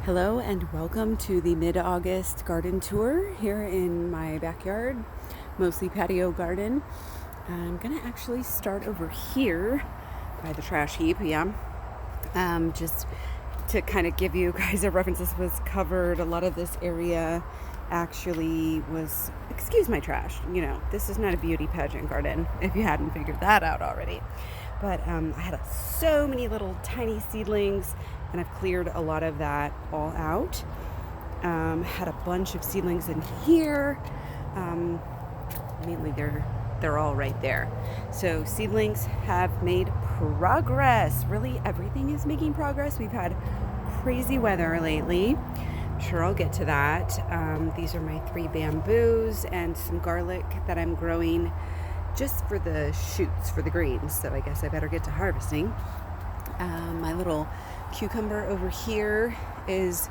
Hello and welcome to the mid-August garden tour here in my backyard, mostly patio garden. I'm gonna actually start over here by the trash heap, just to kind of give you guys a reference. This was covered, a lot of this area actually was, excuse my trash, this is not a beauty pageant garden if you hadn't figured that out already. But I had so many little tiny seedlings, and I've cleared a lot of that all out. Had a bunch of seedlings in here. Mainly they're all right there. So seedlings have made progress. Really, everything is making progress. We've had crazy weather lately. Sure, I'll get to that. These are my 3 bamboos and some garlic that I'm growing just for the shoots, for the greens. So I guess I better get to harvesting. My little cucumber over here is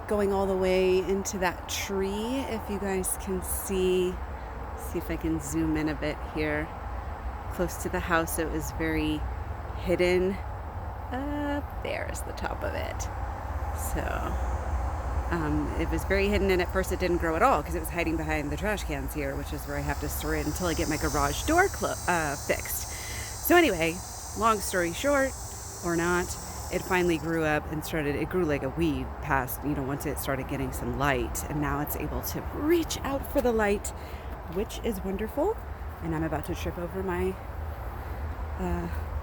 going all the way into that tree. If you guys can see if I can zoom in a bit here, close to the house. So it was very hidden. There's the top of it. So it was very hidden, and at first it didn't grow at all because it was hiding behind the trash cans here, which is where I have to store it until I get my garage door fixed. So anyway, long story short, or not, it finally grew up and it grew like a weed once it started getting some light, and now it's able to reach out for the light, which is wonderful. And I'm about to trip over my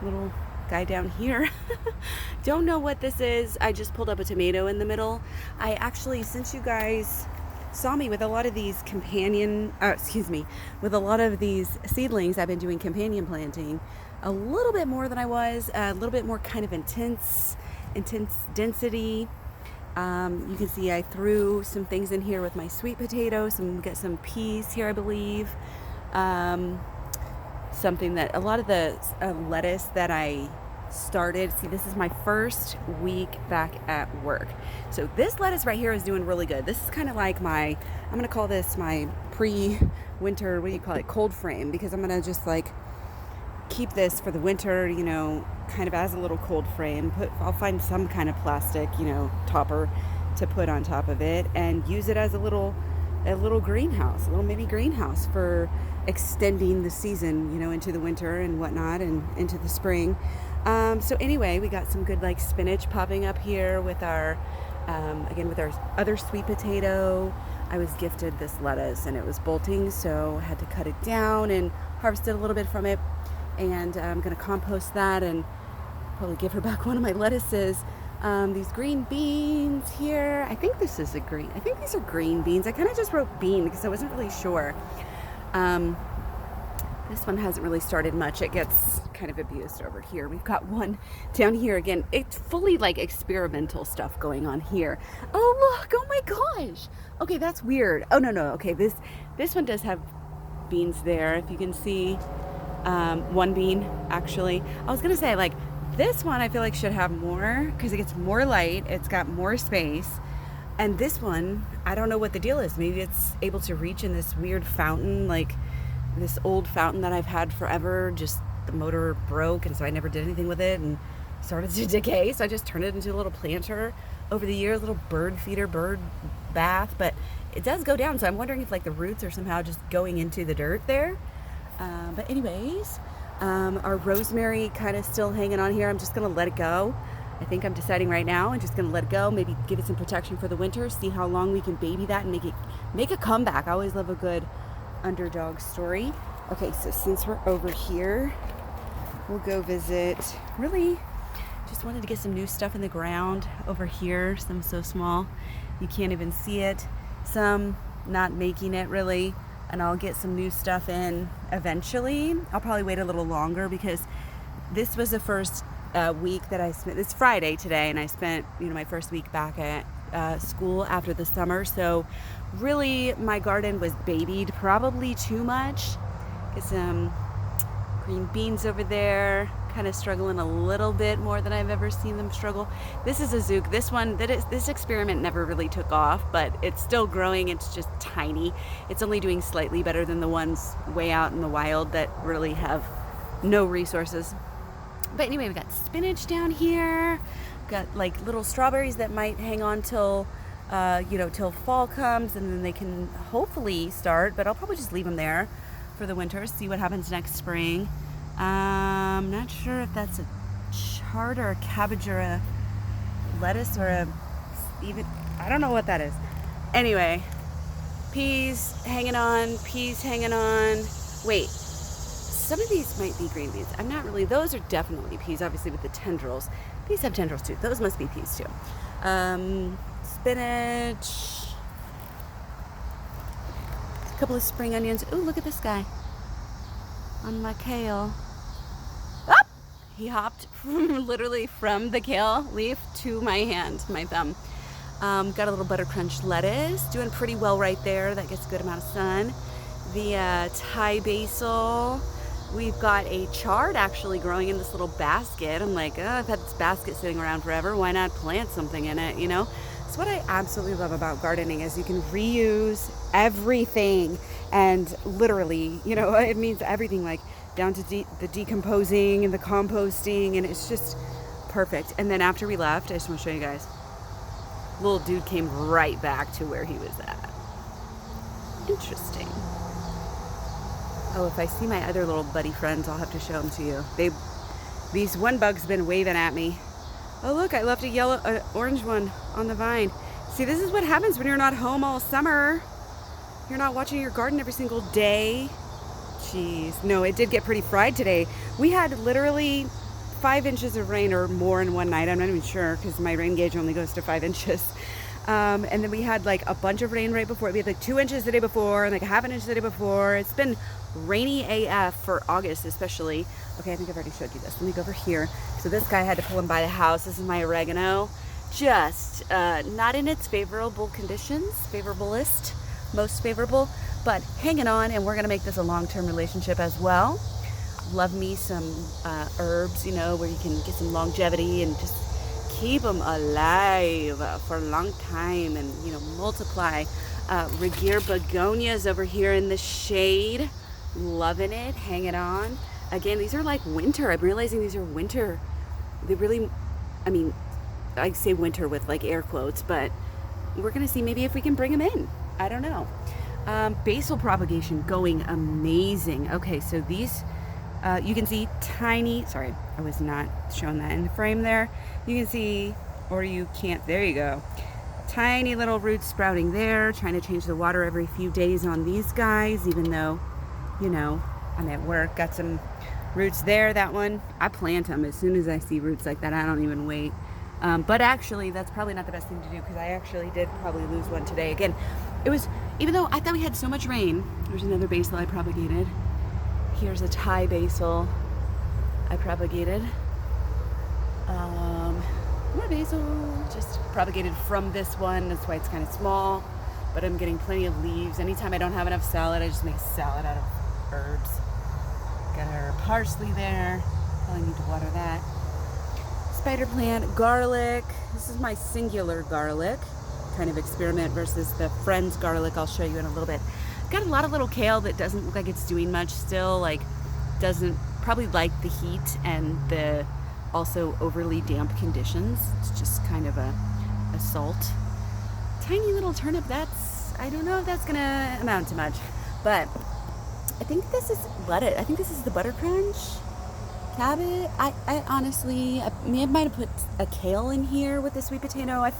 little guy down here. Don't know what this is. I just pulled up a tomato in the middle. I actually, since you guys saw me with a lot of these with a lot of these seedlings, I've been doing companion planting a little bit more than I was, a little bit more kind of intense density. You can see I threw some things in here with my sweet potatoes, get some peas here, I believe. Something that a lot of the lettuce that I started. See, this is my first week back at work. So this lettuce right here is doing really good. This is kind of like I'm going to call this my pre-winter, cold frame, because I'm going to just keep this for the winter, kind of as a little cold frame. I'll find some kind of plastic, topper to put on top of it and use it as a little greenhouse, a little mini greenhouse for extending the season, into the winter and whatnot and into the spring. So anyway, we got some good spinach popping up here with our other sweet potato. I was gifted this lettuce and it was bolting, so I had to cut it down and harvested a little bit from it. And I'm going to compost that and probably give her back one of my lettuces. These green beans here. I think these are green beans. I kind of just wrote bean because I wasn't really sure. This one hasn't really started much. It gets kind of abused over here. We've got one down here again. It's fully experimental stuff going on here. Oh, look. Oh my gosh. Okay, that's weird. Oh, no. Okay, this one does have beans there. If you can see, one bean, actually. I was going to say, this one I feel like should have more because it gets more light. It's got more space. And this one, I don't know what the deal is. Maybe it's able to reach in this weird fountain, this old fountain that I've had forever. Just the motor broke, and so I never did anything with it and started to decay. So I just turned it into a little planter over the years, little bird feeder, bird bath. But it does go down, so I'm wondering if the roots are somehow just going into the dirt there. But anyways, our rosemary kind of still hanging on here. I'm just going to let it go. I think I'm deciding right now. I'm just going to let it go, maybe give it some protection for the winter, see how long we can baby that and make a comeback. I always love a good underdog story. Okay, so since we're over here, we'll go visit. Really, just wanted to get some new stuff in the ground over here. Some so small you can't even see it. Some not making it really. And I'll get some new stuff in eventually. I'll probably wait a little longer because this was the first week that I spent. It's Friday today, and I spent my first week back at school after the summer. So really, my garden was babied probably too much. Get some green beans over there. Kind of struggling a little bit more than I've ever seen them struggle. This is a zook. This experiment never really took off, but it's still growing. It's just tiny. It's only doing slightly better than the ones way out in the wild that really have no resources. But anyway, we got spinach down here. got like little strawberries that might hang on till, till fall comes, and then they can hopefully start, but I'll probably just leave them there for the winter, see what happens next spring. I'm not sure if that's a chard or a cabbage or a lettuce or I don't know what that is. Anyway, peas hanging on. Wait, some of these might be green beans. I'm not really, those are definitely peas, obviously with the tendrils. These have tendrils too. Those must be peas too. Spinach, a couple of spring onions. Ooh, look at this guy on my kale. Oh, he hopped literally from the kale leaf to my hand, my thumb. Got a little butter crunch lettuce, doing pretty well right there. That gets a good amount of sun. The Thai basil. We've got a chard actually growing in this little basket. I'm like, I've had this basket sitting around forever. Why not plant something in it, you know? So what I absolutely love about gardening is you can reuse everything, and literally, it means everything, like down to the decomposing and the composting, and it's just perfect. And then after we left, I just want to show you guys. Little dude came right back to where he was at. Interesting. Oh, if I see my other little buddy friends, I'll have to show them to you. These one bug's been waving at me. Oh look, I left a orange one on the vine. See, this is what happens when you're not home all summer. You're not watching your garden every single day. Jeez, no, it did get pretty fried today. We had literally 5 inches of rain or more in one night. I'm not even sure because my rain gauge only goes to 5 inches. And then we had like a bunch of rain right before. We had like 2 inches the day before and like a half an inch the day before. It's been rainy AF for August especially. Okay, I think I've already showed you this. Let me go over here. So this guy had to pull him by the house. This is my oregano. Just not in its favorable conditions, favorablest, most favorable, but hanging on, and we're gonna make this a long-term relationship as well. Love me some herbs, where you can get some longevity and just keep them alive for a long time and, multiply. Regier begonias over here in the shade. Loving it, hanging on. Again, these are like winter. I'm realizing these are winter. They really, I say winter with like air quotes, but we're going to see maybe if we can bring them in. I don't know. Basil propagation going amazing. Okay, so these... you can see tiny, sorry, I was not showing that in the frame there. You can see, or you can't, there you go. Tiny little roots sprouting there, trying to change the water every few days on these guys, even though, I'm at work. Got some roots there, that one. I plant them as soon as I see roots like that. I don't even wait. But actually, that's probably not the best thing to do because I actually did probably lose one today. Again, it was, even though I thought we had so much rain, there's another basil I propagated. Here's a Thai basil I propagated. More basil, just propagated from this one. That's why it's kind of small, but I'm getting plenty of leaves. Anytime I don't have enough salad, I just make salad out of herbs. Got our parsley there. Probably need to water that. Spider plant, garlic. This is my singular garlic kind of experiment versus the friend's garlic I'll show you in a little bit. Got a lot of little kale that doesn't look like it's doing much still, like doesn't probably like the heat and the also overly damp conditions. It's just kind of a salt. Tiny little turnip, I don't know if that's gonna amount to much, but I think this is lettuce. I think this is the butter crunch. Cabbage. I honestly, I might have put a kale in here with the sweet potato. I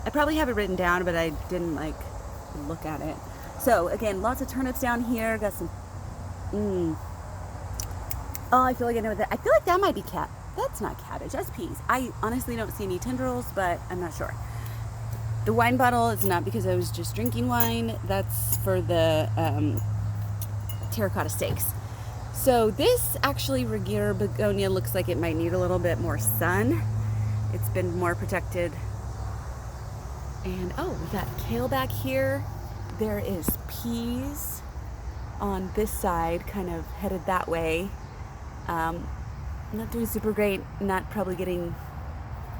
probably have it written down, but I didn't look at it. So again, lots of turnips down here. Got some. Oh, I feel like I know that. I feel like that might be That's not cabbage. That's peas. I honestly don't see any tendrils, but I'm not sure. The wine bottle is not because I was just drinking wine. That's for the terracotta steaks. So this actually Regier begonia looks like it might need a little bit more sun. It's been more protected. And oh, we got kale back here. There is peas on this side, kind of headed that way. Not doing super great, not probably getting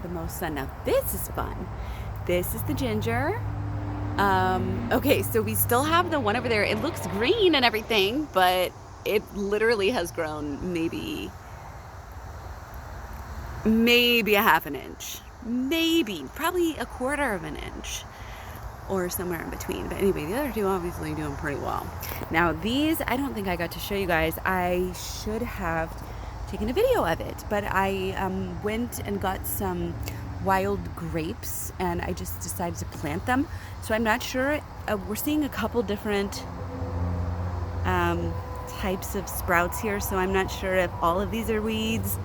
the most sun. Now this is fun. This is the ginger. Okay, so we still have the one over there. It looks green and everything, but it literally has grown maybe a half an inch. maybe, probably a quarter of an inch or somewhere in between. But anyway, the other two obviously doing pretty well. Now these, I don't think I got to show you guys. I should have taken a video of it, but I went and got some wild grapes and I just decided to plant them. So I'm not sure. We're seeing a couple different types of sprouts here, so I'm not sure if all of these are weeds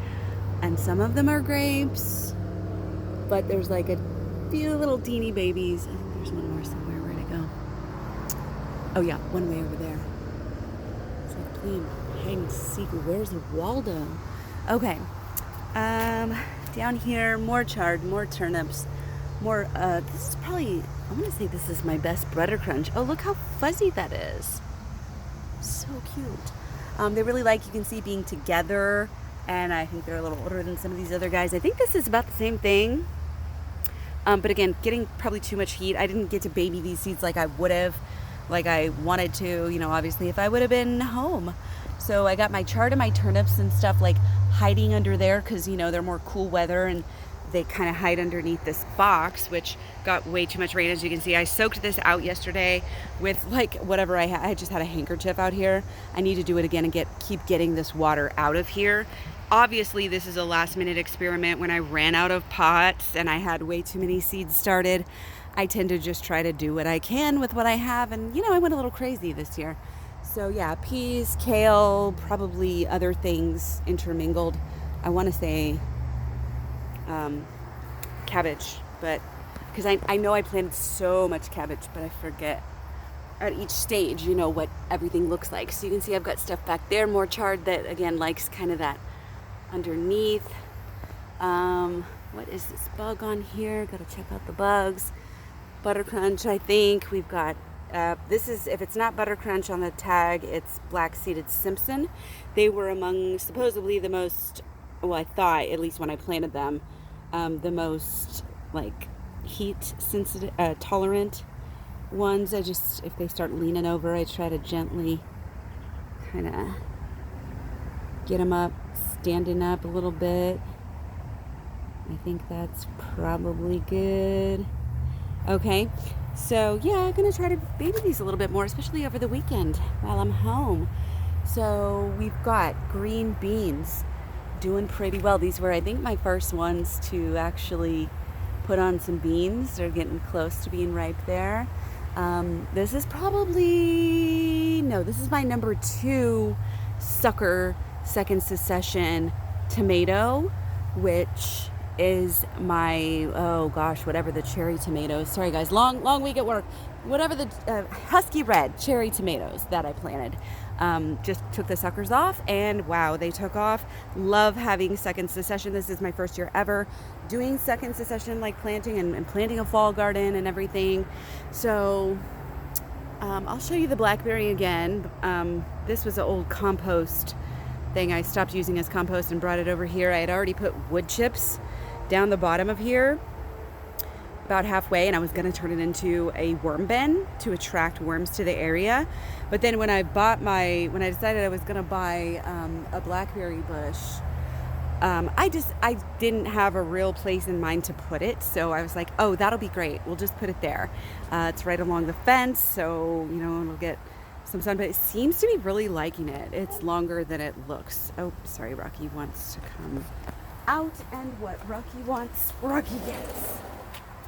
and some of them are grapes, but there's like a few little teeny babies. I think there's one more somewhere. Where'd it go? Oh yeah, one way over there. It's like playing hide and seek. Where's Waldo? Okay. Down here, more chard, more turnips, more, this is probably, I want to say this is my best butter crunch. Oh, look how fuzzy that is. So cute. They really like, you can see, being together, and I think they're a little older than some of these other guys. I think this is about the same thing. But again, getting probably too much heat. I didn't get to baby these seeds like I would have, like I wanted to, you know, obviously if I would have been home. So I got my chard and my turnips and stuff like hiding under there because, you know, they're more cool weather and they kind of hide underneath this box, which got way too much rain. As you can see, I soaked this out yesterday with like whatever I had. I just had a handkerchief out here. I need to do it again and keep getting this water out of here. Obviously, this is a last minute experiment. When I ran out of pots and I had way too many seeds started, I tend to just try to do what I can with what I have. And, you know, I went a little crazy this year. So yeah, peas, kale, probably other things intermingled. I want to say cabbage, but because I know I planted so much cabbage, but I forget at each stage, you know, what everything looks like. So you can see I've got stuff back there, more chard that again likes kind of that underneath. What is this bug on here? Gotta check out the bugs. Butter crunch, I think. We've got this is, if it's not butter crunch on the tag, it's black seeded Simpson. They were among supposedly the most, well, I thought, at least when I planted them, the most like heat sensitive, tolerant ones. I just, if they start leaning over, I try to gently kind of get them up, standing up a little bit. I think that's probably good. Okay, so yeah, I'm gonna try to baby these a little bit more, especially over the weekend while I'm home. So we've got green beans doing pretty well. These were, I think, my first ones to actually put on some beans. They're getting close to being ripe there. This is probably, no, this is my number 2 sucker second succession tomato, which is my, oh gosh, whatever the cherry tomatoes. Sorry guys, long week at work. Whatever the husky red cherry tomatoes that I planted. Just took the suckers off and wow, they took off. Love having second succession. This is my first year ever doing second succession, like planting and planting a fall garden and everything. So I'll show you the blackberry again. This was an old compost thing I stopped using as compost and brought it over here. I had already put wood chips down the bottom of here about halfway, and I was going to turn it into a worm bin to attract worms to the area. But then when I decided I was going to buy a blackberry bush, I didn't have a real place in mind to put it. So I was like, oh, that'll be great. We'll just put it there. It's right along the fence, so, you know, it'll get some sun, but it seems to be really liking it. It's longer than it looks. Oh, sorry, Rocky wants to come out, and what Rocky wants, Rocky gets.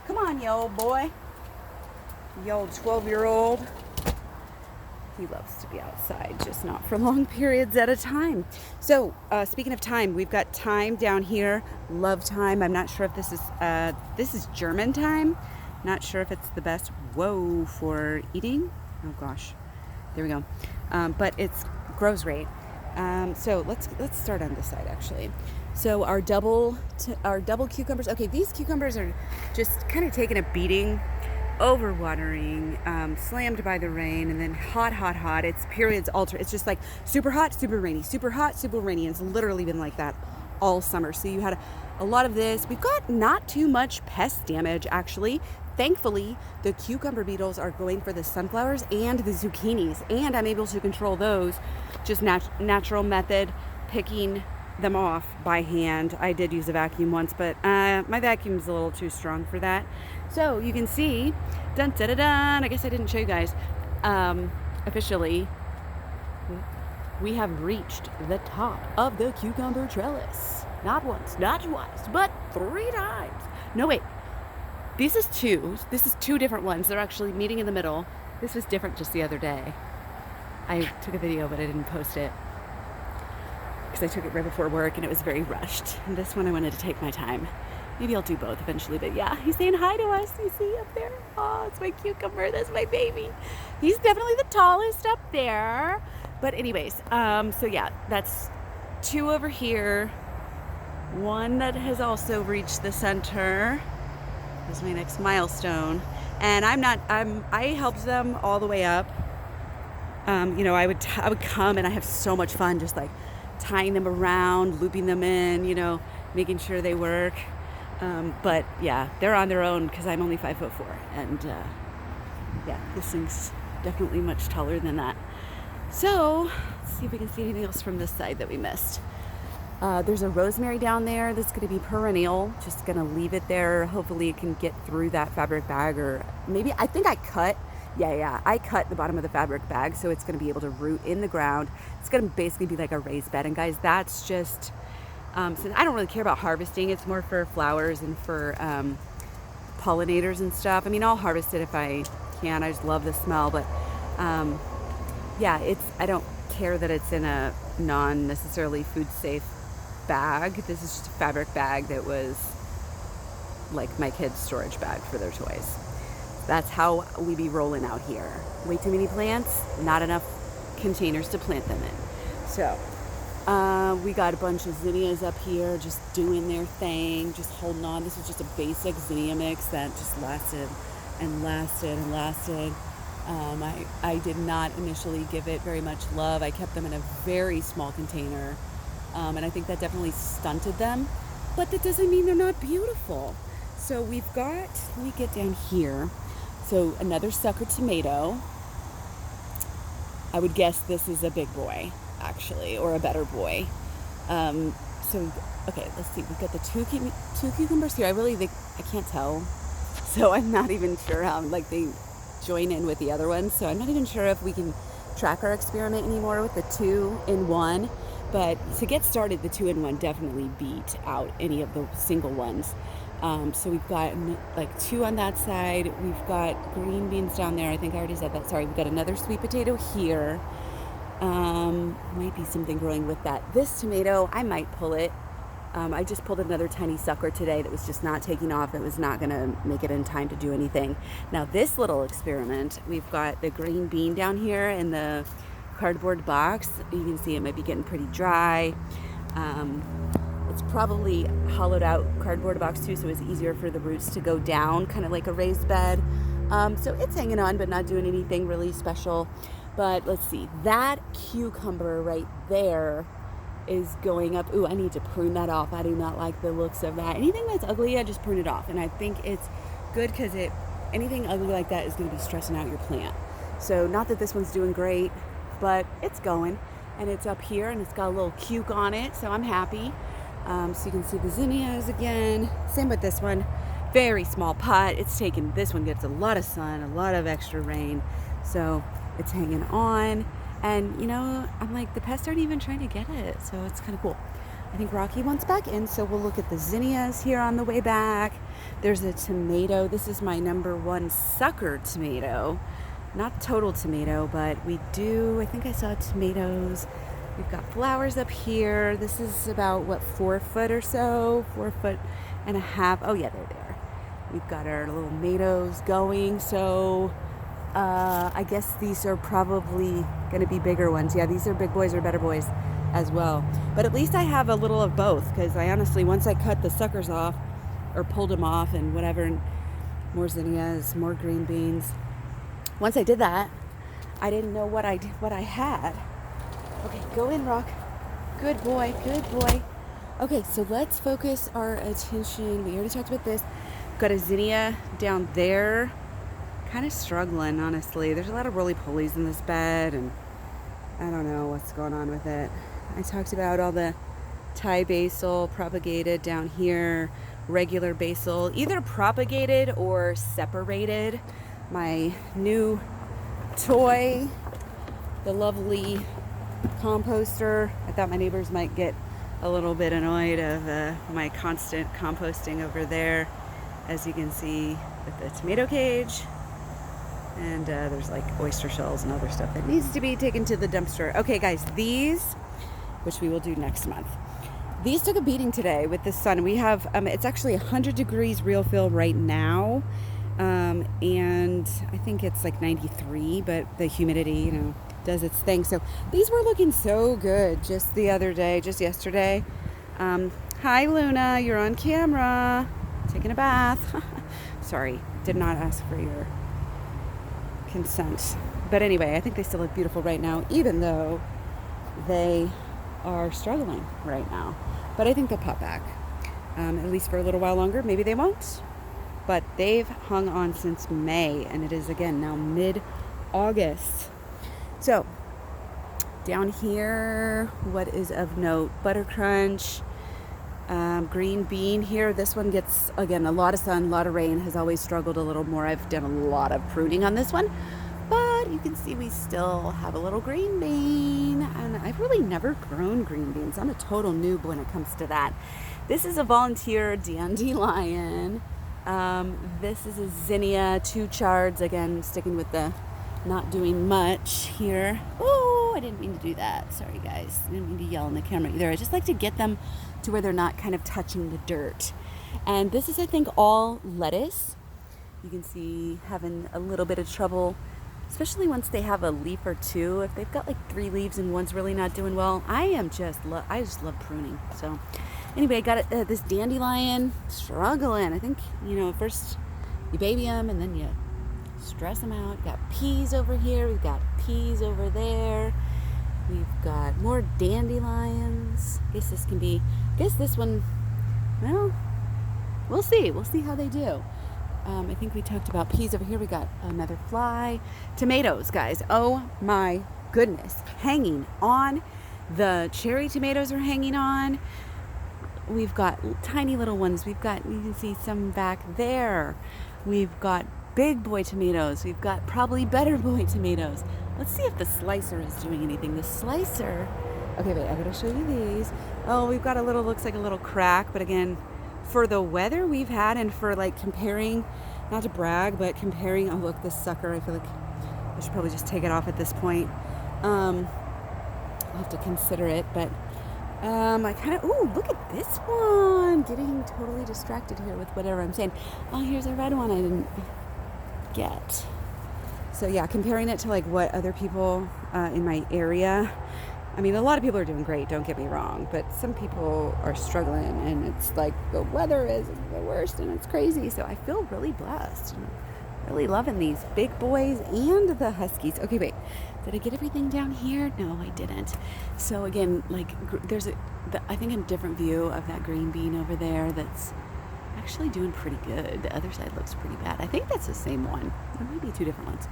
Come on, you old boy. You old 12-year-old. He loves to be outside, just not for long periods at a time. So, speaking of thyme, we've got thyme down here. Love thyme. I'm not sure if this is German thyme. Not sure if it's the best, for eating. Oh gosh. There we go. But it's grows great. So let's start on this side actually. So our double cucumbers. Okay, these cucumbers are just kind of taking a beating, overwatering, slammed by the rain, and then hot. It's periods alter. It's just like super hot, super rainy, super hot, super rainy. And it's literally been like that all summer. So you had a lot of this. We've got not too much pest damage actually. Thankfully, the cucumber beetles are going for the sunflowers and the zucchinis, and I'm able to control those just natural method, picking them off by hand. I did use a vacuum once, but my vacuum's a little too strong for that. So you can see, dun dun dun dun. I guess I didn't show you guys. Officially, we have reached the top of the cucumber trellis. Not once, not twice, but 3 times. No, wait. This is two different ones. They're actually meeting in the middle. This was different just the other day. I took a video, but I didn't post it because I took it right before work and it was very rushed. And this one I wanted to take my time. Maybe I'll do both eventually, but yeah, he's saying hi to us. You see up there? Oh, it's my cucumber. That's my baby. He's definitely the tallest up there. But anyways, so yeah, that's 2 over here. 1 that has also reached the center. This is my next milestone. And I helped them all the way up. You know, I would come and I have so much fun just like tying them around, looping them in, you know, making sure they work. But yeah, they're on their own because I'm only 5'4", and yeah, this thing's definitely much taller than that. So let's see if we can see anything else from this side that we missed. There's a rosemary down there that's going to be perennial. Just going to leave it there. Hopefully it can get through that fabric bag, or maybe I think I cut. Yeah, I cut the bottom of the fabric bag, so it's going to be able to root in the ground. It's going to basically be like a raised bed. And guys, that's just, since I don't really care about harvesting, it's more for flowers and for pollinators and stuff. I mean, I'll harvest it if I can. I just love the smell, but yeah, I don't care that it's in a non-necessarily food safe bag. This is just a fabric bag that was like my kids' storage bag for their toys. That's how we be rolling out here. Way too many plants, not enough containers to plant them in. So we got a bunch of zinnias up here just doing their thing, just holding on. This is just a basic zinnia mix that just lasted and lasted and lasted. I did not initially give it very much love. I kept them in a very small container, and I think that definitely stunted them, but that doesn't mean they're not beautiful. So we've got, let me get down here. So another sucker tomato. I would guess this is a big boy, actually, or a better boy. So, okay, let's see. We've got the two cucumbers here. I can't tell. So I'm not even sure how, like, they join in with the other ones. So I'm not even sure if we can track our experiment anymore with the 2-in-1. But to get started, the 2-in-1 definitely beat out any of the single ones. So we've got like 2 on that side. We've got green beans down there. I think I already said that. Sorry. We've got another sweet potato here. Might be something growing with that. This tomato, I might pull it. I just pulled another tiny sucker today that was just not taking off. It was not going to make it in time to do anything. Now this little experiment, we've got the green bean down here in the cardboard box. You can see it might be getting pretty dry. It's probably hollowed out cardboard box too, so it's easier for the roots to go down, kind of like a raised bed. So it's hanging on, but not doing anything really special. But let's see, that cucumber right there is going up. Ooh, I need to prune that off. I do not like the looks of that. Anything that's ugly, I just prune it off. And I think it's good because anything ugly like that is going to be stressing out your plant. So not that this one's doing great, but it's going. And it's up here and it's got a little cuke on it, so I'm happy. So you can see the zinnias again. Same with this one. Very small pot. This one gets a lot of sun, a lot of extra rain. So it's hanging on. And, you know, I'm like, the pests aren't even trying to get it. So it's kind of cool. I think Rocky wants back in. So we'll look at the zinnias here on the way back. There's a tomato. This is my number 1 sucker tomato. Not total tomato, but I think I saw tomatoes. We've got flowers up here. This is about, 4 foot or so? 4.5 feet. Oh, yeah, they're there. We've got our little tomatoes going. So I guess these are probably going to be bigger ones. Yeah, these are big boys or better boys as well. But at least I have a little of both, because I honestly, once I cut the suckers off or pulled them off and whatever, more zinnias, more green beans. Once I did that, I didn't know what I had. Okay, go in, Rock. Good boy, good boy. Okay, so let's focus our attention. We already talked about this. Got a zinnia down there. Kind of struggling, honestly. There's a lot of roly-polies in this bed, and I don't know what's going on with it. I talked about all the Thai basil propagated down here, regular basil, either propagated or separated. My new toy, the lovely composter. I thought my neighbors might get a little bit annoyed of my constant composting over there, as you can see with the tomato cage. And there's like oyster shells and other stuff that needs to be taken to the dumpster. Okay guys, these, which we will do next month, these took a beating today with the sun. We have, it's actually 100 degrees real feel right now. And I think it's like 93, but the humidity, you know, does its thing. So these were looking so good just the other day, just yesterday. Hi Luna, you're on camera, taking a bath. Sorry, did not ask for your consent. But anyway, I think they still look beautiful right now, even though they are struggling right now. But I think they'll pop back, at least for a little while longer. Maybe they won't, but they've hung on since May, and it is again now mid-August. So down here, what is of note? Butter crunch, green bean here. This one gets, again, a lot of sun, a lot of rain, has always struggled a little more. I've done a lot of pruning on this one, but you can see we still have a little green bean, and I've really never grown green beans. I'm a total noob when it comes to that. This is a volunteer dandelion. This is a zinnia, 2 chards, again, sticking with the not doing much here. Oh, I didn't mean to do that. Sorry guys, I didn't mean to yell on the camera either. I just like to get them to where they're not kind of touching the dirt. And this is, I think, all lettuce. You can see having a little bit of trouble, especially once they have a leaf or two. If they've got like 3 leaves and one's really not doing well, I just love pruning. So anyway, I got this dandelion, struggling. I think, you know, first you baby them and then you stress them out. We've got peas over here, we've got peas over there, we've got more dandelions. I guess this one, well, we'll see how they do. I think we talked about peas over here. We got another fly. Tomatoes, guys, oh my goodness, hanging on. The cherry tomatoes are hanging on. We've got tiny little ones. We've got, you can see some back there. We've got big boy tomatoes. We've got probably better boy tomatoes. Let's see if the slicer is doing anything. The slicer, okay, wait, I gotta show you these. Oh, we've got a little, looks like a little crack, but again, for the weather we've had and for like comparing, not to brag, but comparing, oh look, this sucker, I feel like I should probably just take it off at this point. I'll have to consider it, but I kind of, ooh, look at this one. Getting totally distracted here with whatever I'm saying. Oh, here's a red one I didn't get. So yeah, comparing it to like what other people in my area, I mean, a lot of people are doing great, don't get me wrong, but some people are struggling, and it's like the weather is the worst and it's crazy. So I feel really blessed and really loving these big boys and the huskies. Okay, wait, did I get everything down here? No, I didn't. So again, like there's I think a different view of that green bean over there that's actually doing pretty good. The other side looks pretty bad. I think that's the same one. There might be 2 different ones.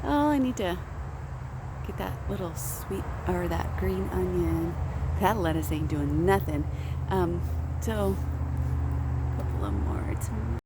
Oh, I need to get that little sweet, or that green onion. That lettuce ain't doing nothing. So a couple of more.